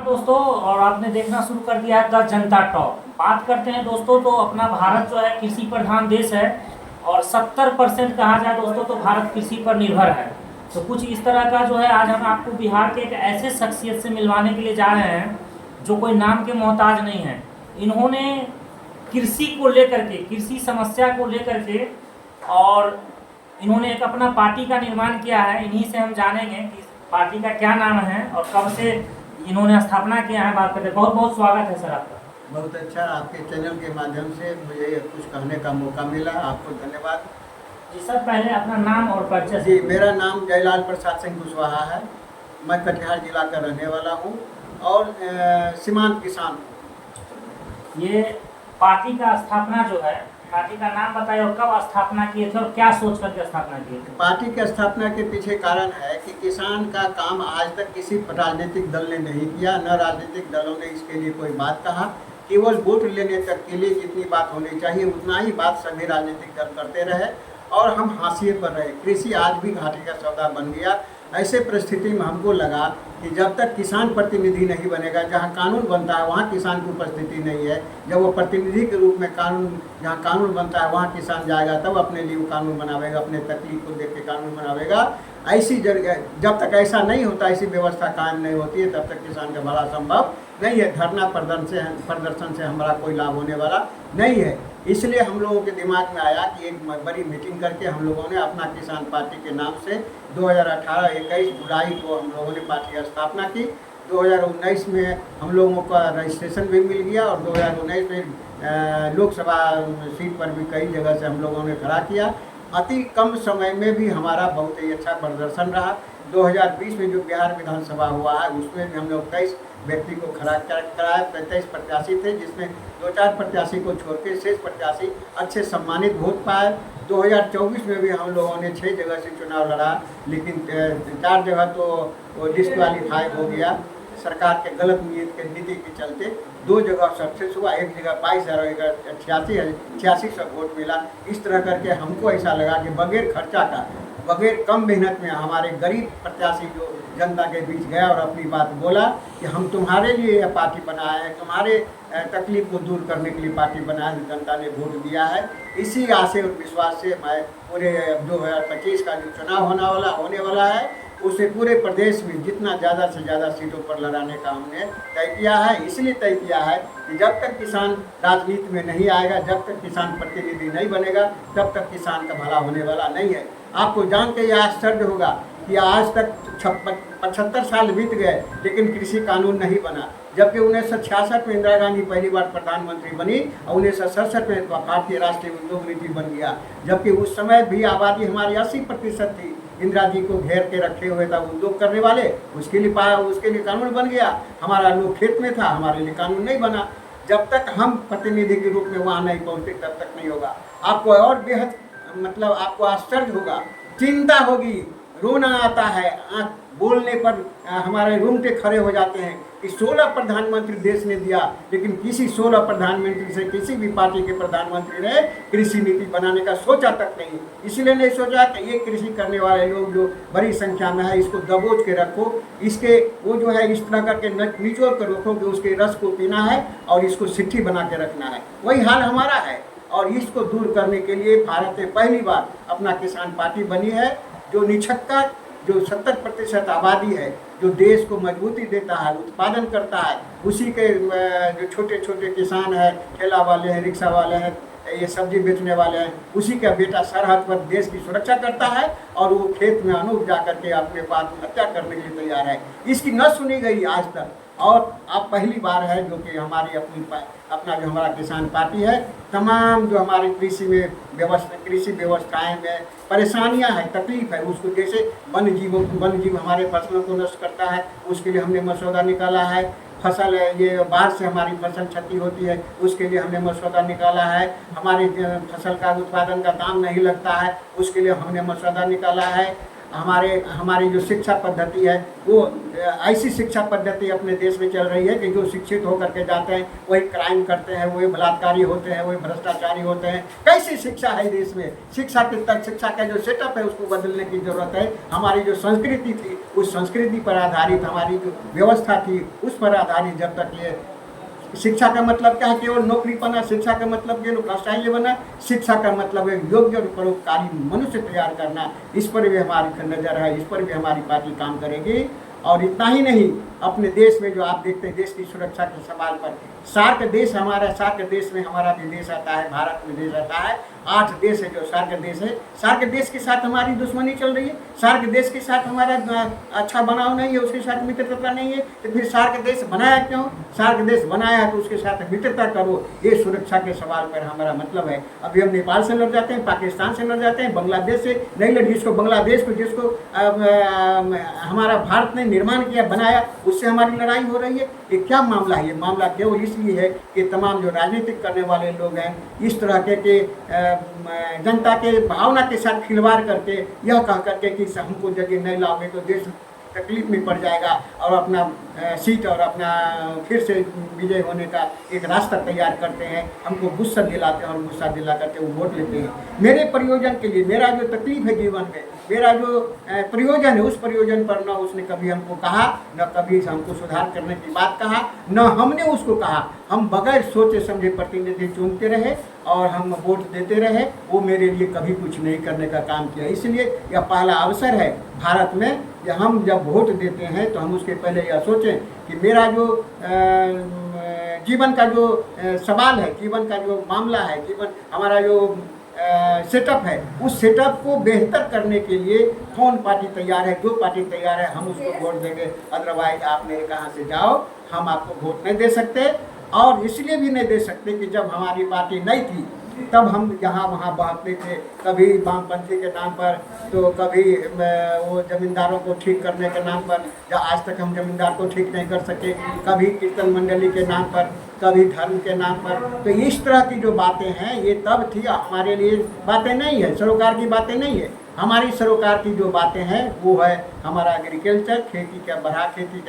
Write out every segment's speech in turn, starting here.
दोस्तों, और आपने देखना शुरू कर दिया है द जनता टॉप। बात करते हैं दोस्तों, तो अपना भारत जो है कृषि प्रधान देश है और 70% कहा जाए दोस्तों तो भारत कृषि पर निर्भर है। तो कुछ इस तरह का जो है आज हम आपको बिहार के एक ऐसे शख्सियत से मिलवाने के लिए जा रहे हैं जो कोई नाम के मोहताज नहीं है। इन्होंने कृषि को लेकर के, कृषि समस्या को लेकर के, और इन्होंने एक अपना पार्टी का निर्माण किया है। इन्हीं से हम जानेंगे कि पार्टी का क्या नाम है और कब से इन्होंने स्थापना किया है। बात करते हैं। बहुत बहुत स्वागत है सर आपका। बहुत अच्छा, आपके चैनल के माध्यम से मुझे कुछ कहने का मौका मिला, आपको धन्यवाद। जी सर, पहले अपना नाम और परिचय। जी, मेरा नाम जयलाल प्रसाद सिंह कुशवाहा है। मैं कटिहार जिला का रहने वाला हूँ और सीमांत किसान हूँ। ये पार्टी का स्थापना जो है, पार्टी का नाम बताइए और कब स्थापना किए थे और क्या सोच करके स्थापना किए थे। पार्टी की स्थापना के पीछे कारण है कि किसान का काम आज तक किसी राजनीतिक दल ने नहीं किया, न राजनीतिक दलों ने इसके लिए कोई बात कहा। केवल वोट लेने तक के लिए जितनी बात होनी चाहिए उतना ही बात सभी राजनीतिक दल करते रहे और हम हाशिए पर रहे। कृषि आज भी घाटे का सौदा बन गया। ऐसे परिस्थिति में हमको लगा कि जब तक किसान प्रतिनिधि नहीं बनेगा, जहाँ कानून बनता है वहाँ किसान की उपस्थिति नहीं है। जब वो प्रतिनिधि के रूप में जहाँ कानून बनता है वहाँ किसान जाएगा, तब अपने लिए वो कानून बनावेगा, अपने तकलीफ को देख के कानून बनावेगा। ऐसी जब तक ऐसा नहीं होता, ऐसी व्यवस्था कायम नहीं होती है, तब तक किसान का भला संभव नहीं है। धरना प्रदर्शन से हमारा कोई लाभ होने वाला नहीं है। इसलिए हम लोगों के दिमाग में आया कि एक बड़ी मीटिंग करके हम लोगों ने अपना किसान पार्टी के नाम से 2018-21 जुलाई को हम लोगों ने पार्टी की स्थापना की। 2019 में हम लोगों का रजिस्ट्रेशन भी मिल गया और 2019 में लोकसभा सीट पर भी कई जगह से हम लोगों ने खड़ा किया। अति कम समय में भी हमारा बहुत ही अच्छा प्रदर्शन रहा। 2020 में जो बिहार विधानसभा हुआ है उसमें भी हम लोग 23 व्यक्ति को खड़ा कराया। 23 प्रत्याशी थे, जिसमें 2-4 प्रत्याशी को छोड़ के शेष प्रत्याशी अच्छे सम्मानित वोट पाए। 2024 में भी हम लोगों ने 6 जगह से चुनाव लड़ा, लेकिन 4 जगह तो डिस्क्वालीफाई हो गया सरकार के गलत नीति के चलते। 2 जगह सक्सेस हुआ, 1 जगह 22,086 वोट मिला। इस तरह करके हमको ऐसा लगा कि बगैर खर्चा का, बगैर कम मेहनत में हमारे गरीब प्रत्याशी जो जनता के बीच गया और अपनी बात बोला कि हम तुम्हारे लिए यह पार्टी बनाए हैं, तुम्हारे तकलीफ को दूर करने के लिए पार्टी बनाए, जनता ने वोट दिया है। इसी आशे और विश्वास से मैं पूरे 2025 का जो चुनाव होने वाला है उसे पूरे प्रदेश में जितना ज़्यादा से ज़्यादा सीटों पर लड़ाने का हमने तय किया है। इसलिए तय किया है कि जब तक किसान राजनीति में नहीं आएगा, जब तक किसान प्रतिनिधि नहीं बनेगा, तब तक किसान का भला होने वाला नहीं है। आपको जान के यह आश्चर्य होगा कि आज तक 75 साल बीत गए लेकिन कृषि कानून नहीं बना, जबकि 1966 में इंदिरा गांधी पहली बार प्रधानमंत्री बनी और 1967 में भारतीय राष्ट्रीय उद्योग नीति बन गया। जबकि उस समय भी आबादी हमारी 80% थी। इंदिरा जी को घेर के रखे हुए था उद्योग करने वाले, उसके लिए कानून बन गया। हमारा लोग खेत में था, हमारे लिए कानून नहीं बना। जब तक हम प्रतिनिधि के रूप में वहाँ नहीं पहुँचते तब तक नहीं होगा। आपको और बेहद आपको आश्चर्य होगा, चिंता होगी, रोना आता है, आँख बोलने पर हमारे रूंगटे खड़े हो जाते हैं कि 16 प्रधानमंत्री देश ने दिया, लेकिन किसी 16 प्रधानमंत्री से किसी भी पार्टी के प्रधानमंत्री ने कृषि नीति बनाने का सोचा तक नहीं। इसलिए नहीं सोचा कि ये कृषि करने वाले लोग जो बड़ी संख्या में है इसको दबोच के रखो, इसके वो जो है इस तरह करके निचोड़ कर रखो कि उसके रस को पीना है और इसको सिट्ठी बना के रखना है। वही हाल हमारा है और इसको दूर करने के लिए भारत में पहली बार अपना किसान पार्टी बनी है, जो निछक्का, जो 70% आबादी है, जो देश को मजबूती देता है, उत्पादन करता है, उसी के जो छोटे छोटे किसान हैं, ठेला वाले हैं, रिक्शा वाले हैं, ये सब्जी बेचने वाले हैं, उसी का बेटा सरहद पर देश की सुरक्षा करता है और वो खेत में अनूप जा करके अपने बात हत्या करने के लिए तैयार है। इसकी न सुनी गई आज तक और अब पहली बार है जो कि हमारी अपना जो हमारा किसान पार्टी है, तमाम जो हमारी कृषि व्यवस्थाएं में परेशानियां हैं, तकलीफ है, उसको जैसे वन्य जीव हमारे फसलों को नष्ट करता है, उसके लिए हमने मसौदा निकाला है। फसल ये बाढ़ से हमारी फसल क्षति होती है, उसके लिए हमने मसौदा निकाला है। हमारी फसल का उत्पादन का दाम नहीं लगता है, उसके लिए हमने मसौदा निकाला है। हमारी जो शिक्षा पद्धति है वो ऐसी शिक्षा पद्धति अपने देश में चल रही है कि जो शिक्षित होकर के जाते हैं वही क्राइम करते हैं, वही बलात्कारी होते हैं, वही भ्रष्टाचारी होते हैं। कैसी शिक्षा है देश में? शिक्षा का जो सेटअप है उसको बदलने की जरूरत है। हमारी जो संस्कृति थी उस संस्कृति पर आधारित हमारी जो व्यवस्था थी उस पर आधारित जब तक ये शिक्षा का मतलब क्या है? केवल नौकरी पाना। शिक्षा का मतलब केवल भ्रष्टाचारी बना। शिक्षा का मतलब एक योग्य और परोपकारी मनुष्य तैयार करना। इस पर भी हमारी नज़र है, इस पर भी हमारी पार्टी काम करेगी। और इतना ही नहीं, अपने देश में जो आप देखते हैं देश की सुरक्षा के सवाल पर, सार्क देश में हमारा भी देश आता है, भारत में देश आता है। 8 देश है जो सार्क देश है। सार्क देश के साथ हमारी दुश्मनी चल रही है। सार्क देश के साथ हमारा अच्छा बनाव नहीं है, उसके साथ मित्रता नहीं है। तो फिर सार्क देश बनाया क्यों? सार्क देश बनाया तो उसके साथ मित्रता करो। ये सुरक्षा के सवाल पर हमारा मतलब है। अभी हम नेपाल से लड़ जाते हैं, पाकिस्तान से लड़ जाते हैं, बांग्लादेश से नहीं लड़, जिसको हमारा भारत ने निर्माण किया, बनाया, उससे हमारी लड़ाई हो रही है। ये क्या मामला है? ये मामला केवल इसलिए है कि तमाम जो राजनीतिक करने वाले लोग हैं इस तरह के जनता के भावना के साथ खिलवाड़ करके यह कह करके कि हमको जगह नहीं लाओगे तो देश तकलीफ में पड़ जाएगा और अपना सीट और अपना फिर से विजय होने का एक रास्ता तैयार करते हैं। हमको गुस्सा दिलाते हैं और गुस्सा दिला करके वो वोट लेते हैं। मेरे प्रयोजन के लिए, मेरा जो तकलीफ है जीवन में, मेरा जो प्रयोजन है, उस प्रयोजन पर न उसने कभी हमको कहा, न कभी हमको सुधार करने की बात कहा, न हमने उसको कहा। हम बगैर सोचे समझे प्रतिनिधि चुनते रहे और हम वोट देते रहे। वो मेरे लिए कभी कुछ नहीं करने का काम किया। इसलिए यह पहला अवसर है भारत में कि हम जब वोट देते हैं तो हम उसके पहले यह सोचें कि मेरा जो जीवन का जो सवाल है, जीवन का जो मामला है, हमारा जो सेटअप है, उस सेटअप को बेहतर करने के लिए कौन पार्टी तैयार है। जो पार्टी तैयार है हम उसको वोट देंगे। अदरवाइज आप मेरे कहाँ से जाओ, हम आपको वोट नहीं दे सकते। और इसलिए भी नहीं दे सकते कि जब हमारी पार्टी नहीं थी तब हम यहाँ वहाँ बहकते थे, कभी वामपंथी के नाम पर, तो कभी वो जमींदारों को ठीक करने के नाम पर, या आज तक हम जमींदार को ठीक नहीं कर सके, कभी कीर्तन मंडली के नाम पर, कभी धर्म के नाम पर। तो इस तरह की जो बातें हैं ये तब थी, हमारे लिए बातें नहीं है, सरोकार की बातें नहीं है। हमारी सरोकार की जो बातें हैं वो है हमारा एग्रीकल्चर, खेती की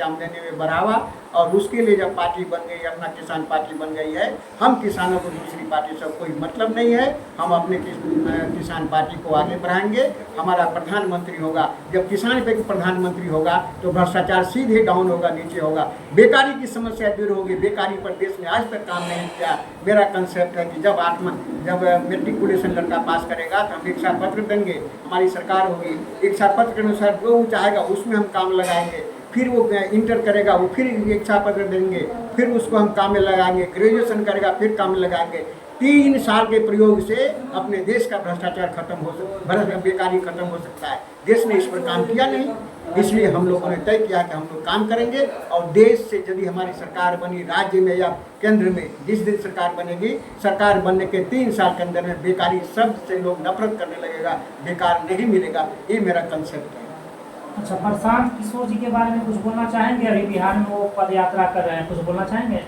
आमदनी में बढ़ावा। और उसके लिए जब पार्टी बन गई, अपना किसान पार्टी बन गई है, हम किसानों को दूसरी पार्टी से कोई मतलब नहीं है। हम अपने किसान पार्टी को आगे बढ़ाएंगे। हमारा प्रधानमंत्री होगा, जब किसान पे प्रधानमंत्री होगा तो भ्रष्टाचार सीधे डाउन होगा, नीचे होगा, बेकारी की समस्या दूर होगी। बेकारी पर देश ने आज तक काम नहीं किया। मेरा कंसेप्ट है कि जब मेट्रिकुलेशन लड़का पास करेगा तो हम इच्छा पत्र देंगे, हमारी सरकार होगी, इच्छा पत्र के अनुसार जो वो चाहेगा उसमें हम काम लगाएंगे। फिर वो इंटर करेगा, वो फिर इच्छा पत्र देंगे, फिर उसको हम काम में लगाएंगे। ग्रेजुएशन करेगा, फिर काम में लगाएंगे। 3 साल के प्रयोग से अपने देश का भ्रष्टाचार खत्म हो सकता, बेकारी खत्म हो सकता है। देश ने इस पर काम किया नहीं, इसलिए हम लोगों ने तय किया कि हम लोग काम करेंगे। और देश से यदि हमारी सरकार बनी, राज्य में या केंद्र में, जिस दिन सरकार बनेगी, सरकार बनने के 3 साल के अंदर में बेकारी शब्द से लोग नफरत करने लगेगा, बेकार नहीं मिलेगा। ये मेरा कंसेप्ट है। अच्छा, प्रशांत किशोर जी के बारे में कुछ बोलना चाहेंगे? अभी बिहार में वो पद यात्रा कर रहे हैं, कुछ बोलना चाहेंगे?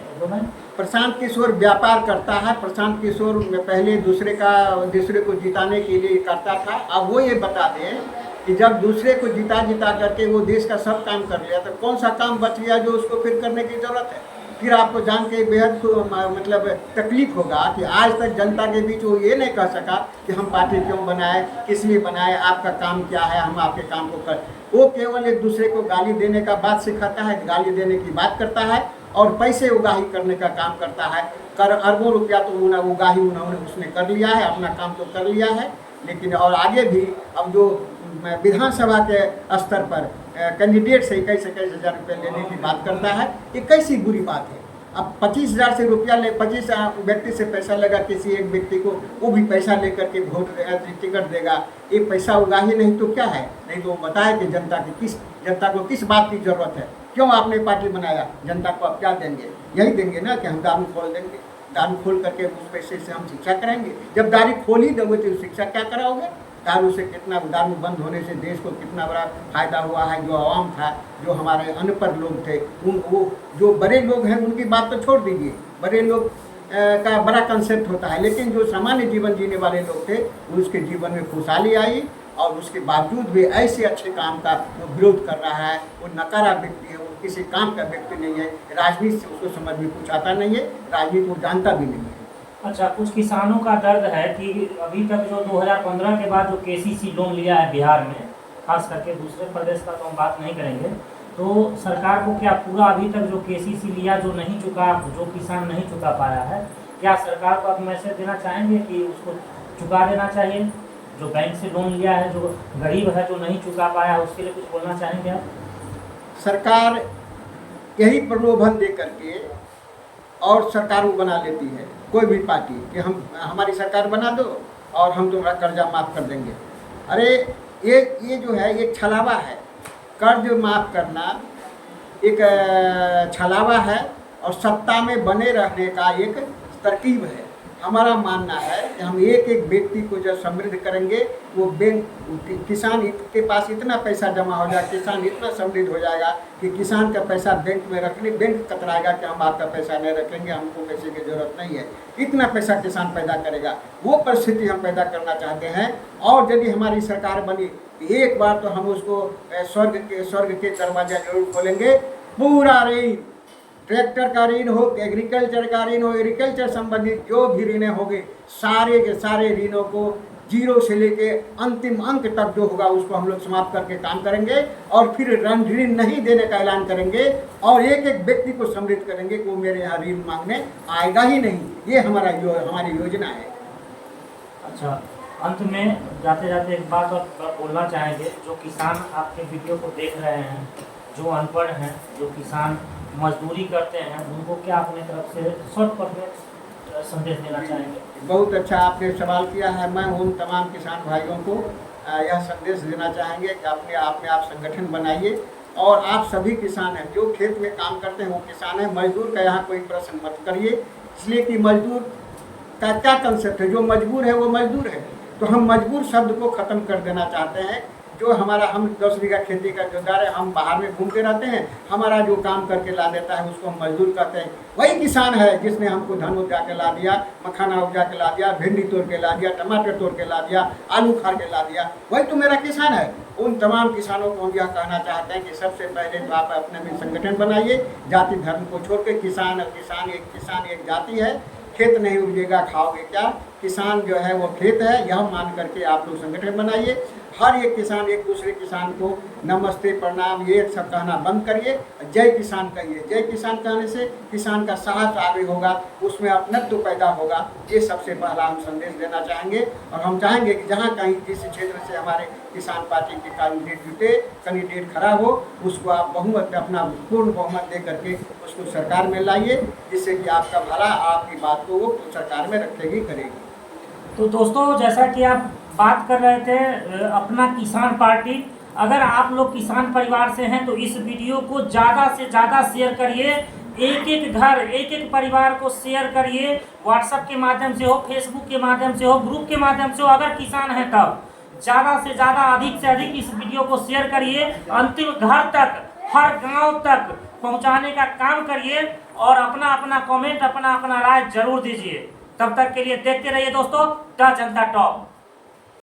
प्रशांत किशोर व्यापार करता है। प्रशांत किशोर पहले दूसरे को जिताने के लिए करता था। अब वो ये बता दें कि जब दूसरे को जिता करके वो देश का सब काम कर लिया तो कौन सा काम बच गया जो उसको फिर करने की जरूरत है? फिर आपको जान के बेहद मतलब तकलीफ होगा कि आज तक जनता के बीच वो ये नहीं कह सका कि हम पार्टी क्यों बनाए, किस लिए बनाए, आपका काम क्या है, हम आपके काम को कर। वो केवल एक दूसरे को गाली देने का बात सिखाता है, गाली देने की बात करता है और पैसे उगाही करने का काम करता है। अरबों रुपया तो उगाही उसने कर लिया है, अपना काम तो कर लिया है। लेकिन और आगे भी अब जो विधानसभा के स्तर पर कैंडिडेट से 21 हज़ार रुपये लेने की बात करता है, ये कैसी बुरी बात है? अब 25,000 से रुपया 25 व्यक्ति से पैसा लगा किसी एक व्यक्ति को, वो भी पैसा लेकर के वोट टिकट देगा। ये पैसा उगाही नहीं तो क्या है? नहीं तो वो बताए कि जनता को किस बात की ज़रूरत है, क्यों आपने पार्टी बनाया, जनता को आप क्या देंगे? यही देंगे ना कि हम दारू खोल देंगे, दारू खोल करके उस पैसे से हम शिक्षा कराएंगे। जब दारू खोल ही दोगे तो शिक्षा क्या कराओगे? दारू बंद होने से देश को कितना बड़ा फायदा हुआ है। जो आवाम था, जो हमारे अनपढ़ लोग थे, वो जो बड़े लोग हैं उनकी बात तो छोड़ दीजिए, बड़े लोग का बड़ा कंसेप्ट होता है, लेकिन जो सामान्य जीवन जीने वाले लोग थे उसके जीवन में खुशहाली आई। और उसके बावजूद भी ऐसे अच्छे काम का वो विरोध कर रहा है। वो नकारा व्यक्ति है, वो किसी काम का व्यक्ति नहीं है, राजनीति से उसको समझ में कुछ आता नहीं है, राजनीति वो जानता भी नहीं है। अच्छा, कुछ किसानों का दर्द है कि अभी तक जो 2015 के बाद जो केसीसी लोन लिया है बिहार में, खास करके दूसरे प्रदेश का तो हम बात नहीं करेंगे, तो सरकार को क्या पूरा अभी तक जो केसीसी लिया जो नहीं चुका, जो किसान नहीं चुका पाया है, क्या सरकार को आप मैसेज देना चाहेंगे कि उसको चुका देना चाहिए? जो बैंक से लोन लिया है, जो गरीब है, जो नहीं चुका पाया, उसके लिए कुछ बोलना चाहेंगे आप? सरकार यही प्रलोभन दे करके और सरकार को बना लेती है कोई भी पार्टी कि हम हमारी सरकार बना दो और हम तुम्हारा कर्जा माफ़ कर देंगे। अरे ये जो है एक छलावा है, कर्ज माफ़ करना एक छलावा है और सत्ता में बने रहने का एक तरकीब है। हमारा मानना है कि हम एक एक व्यक्ति को जब समृद्ध करेंगे, वो बैंक किसान के पास इतना पैसा जमा हो जाएगा, किसान इतना समृद्ध हो जाएगा कि किसान का पैसा बैंक में रखने बैंक कतराएगा कि हम आपका पैसा नहीं रखेंगे, हमको पैसे की जरूरत नहीं है। इतना पैसा किसान पैदा करेगा, वो परिस्थिति हम पैदा करना चाहते हैं। और यदि हमारी सरकार बनी, एक बार तो हम उसको स्वर्ग के दरवाजा जरूर खोलेंगे। पूरा ऋण, ट्रैक्टर का ऋण हो, एग्रीकल्चर का ऋण हो, एग्रीकल्चर संबंधित जो भी ऋण होंगे, सारे के सारे ऋणों को जीरो से लेके अंतिम अंक तक जो होगा उसको हम लोग समाप्त करके काम करेंगे और फिर ऋण नहीं देने का ऐलान करेंगे और एक एक व्यक्ति को समृद्ध करेंगे कि वो मेरे यहाँ ऋण मांगने आएगा ही नहीं। ये हमारी योजना है। अच्छा, अंत में जाते जाते एक बात और बोलना चाहेंगे, जो किसान आपके वीडियो को देख रहे हैं, जो अनपढ़ हैं, जो किसान मजदूरी करते हैं, उनको क्या अपने तरफ से शॉर्ट में संदेश देना चाहेंगे? बहुत अच्छा आपने सवाल किया है। मैं उन तमाम किसान भाइयों को यह संदेश देना चाहेंगे कि अपने आप में आप संगठन बनाइए और आप सभी किसान हैं, जो खेत में काम करते हैं वो किसान हैं। मजदूर का यहाँ कोई प्रश्न मत करिए, इसलिए कि मजदूर का क्या कंसेप्ट है, जो मजबूर है वो मजदूर है। तो हम मजबूर शब्द को ख़त्म कर देना चाहते हैं। जो हम 10 बीघा खेती का जोदार है, हम बाहर में घूमते रहते हैं, हमारा जो काम करके ला देता है उसको हम मजदूर कहते हैं। वही किसान है जिसने हमको धान उपजा के ला दिया, मखाना उपजा के ला दिया, भिंडी तोड़ के ला दिया, टमाटर तोड़ के ला दिया, आलू खा के ला दिया, वही तो मेरा किसान है। उन तमाम किसानों को हम यह कहना चाहते हैं कि सबसे पहले तो आप अपने में संगठन बनाइए, जाति धर्म को छोड़ के। किसान एक जाति है, खेत नहीं उपजेगा खाओगे क्या? किसान जो है वो खेत है, यह मान करके आप लोग संगठन बनाइए। हर एक किसान एक दूसरे किसान को नमस्ते प्रणाम ये सब कहना बंद करिए, जय किसान कहिए। जय किसान कहने से किसान का साहस आगे होगा, उसमें अपनत्व पैदा होगा। ये सबसे पहला हम संदेश देना चाहेंगे। और हम चाहेंगे कि जहाँ कहीं जिस क्षेत्र से हमारे किसान पार्टी के कैंडिडेट खड़ा हो, उसको आप बहुमत अपना पूर्ण बहुमत दे करके उसको सरकार में लाइए, जिससे कि आपका भला आपकी बात को वो सरकार में रखेगी, करेगी। तो दोस्तों, जैसा कि आप बात कर रहे थे अपना किसान पार्टी, अगर आप लोग किसान परिवार से हैं तो इस वीडियो को ज़्यादा से ज़्यादा शेयर करिए। एक एक घर, एक एक परिवार को शेयर करिए, व्हाट्सएप के माध्यम से हो, फेसबुक के माध्यम से हो, ग्रुप के माध्यम से हो। अगर किसान हैं तब ज़्यादा से ज़्यादा, अधिक से अधिक इस वीडियो को शेयर करिए, अंतिम घर तक, हर गांव तक पहुंचाने का काम करिए और अपना अपना कमेंट, अपना अपना राय जरूर दीजिए। तब तक के लिए देखते रहिए दोस्तों द जनता टॉप।